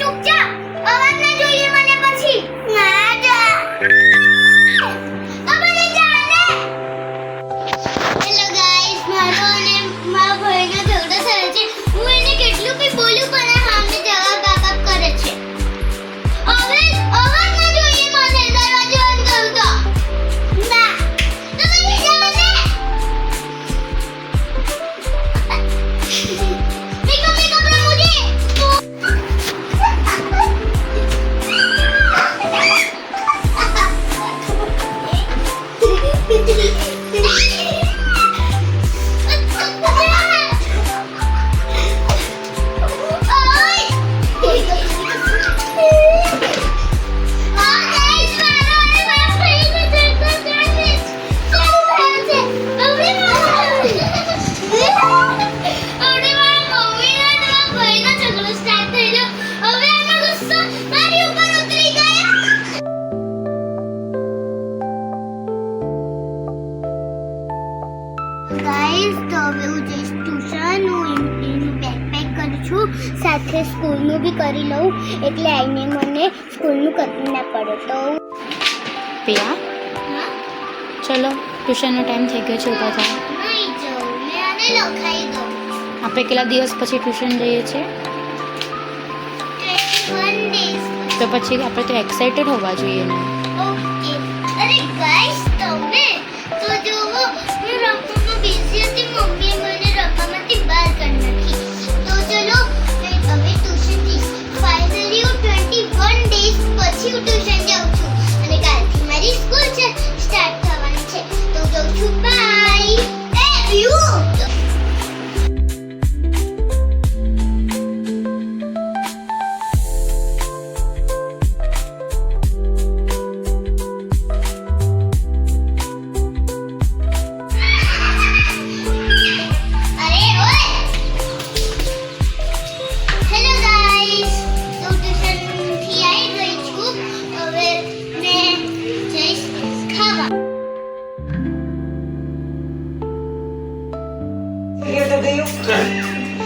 ચૂપચાપ અવાજ ના જોઈએ મને પછી ના જા અબલે જાને હેલો ગાઈસ મારો અને મારા ભાઈનો ઝઘડો થયો છે હું એને કેટલું બી બોલું પણ સામે જવાબ આપપ કરે છે હવે અવાજ ના જોઈએ મને દરવાજો બંધ કર દો ના અબલે જાને ગાઈસ તો હવે હું જઈશ ટ્યુશન હું એનું બેકપેક કરું છું સાથે સ્કૂલનું બી કરી લઉં એટલે આવીને મને સ્કૂલનું કરવું ના પડે તો પિયા ચલો ટ્યુશનનો ટાઈમ થઈ ગયો છે ઊભા થાવ નહીં જાઉં મેં આને લખાઈ દઉં આપણે કેટલા દિવસ પછી ટ્યુશન જઈએ છીએ 21 days તો પછી આપણે તો એક્સાઇટેડ હોવા જોઈએ ને ઓકે અરે ગાઈસ તમે તો જોવો હું રમવામાં બિઝી હતી મમ્મીએ મને રમવામાંથી બહાર કરી નાખી તો ચલો મેં હવે ટ્યુશન જઈશ ફાઇનલી હું 21 days પછી હું ટ્યુશન જાઉં છું અને કાલથી મારી સ્કૂલ છે સ્ટાર્ટ થવાની છે તો જાઉં છું બાય એ યુ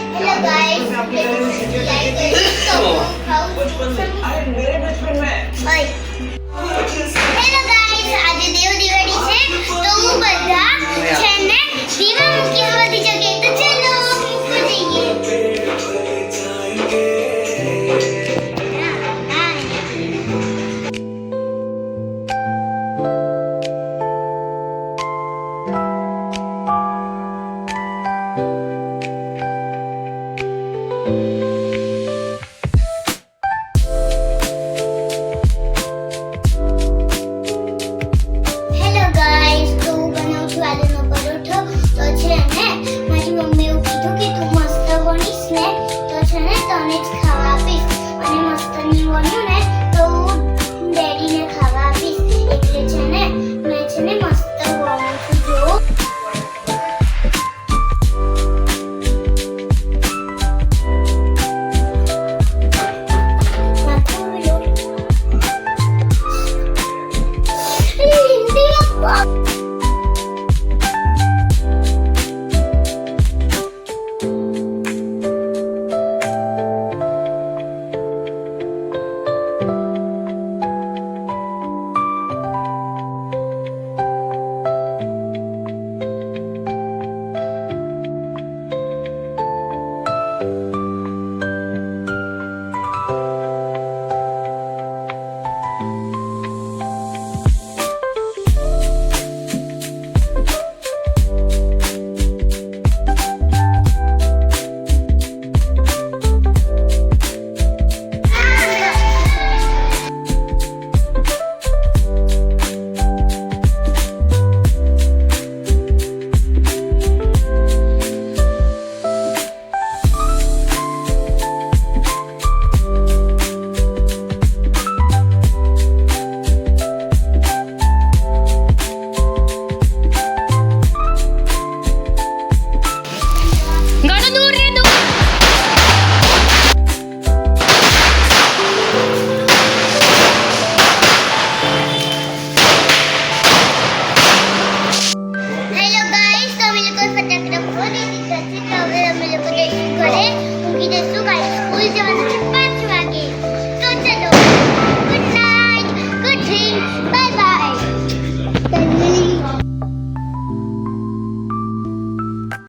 Hello guys, આજે દેવ દિવાળી છે તો હું બધા છે ને દીવા મૂકી બધી જગ્યાએ તો ચલો મૂકવા જઈએ ઘરે મૂકી દઈશું કાલે સ્કૂલ જવાનું છે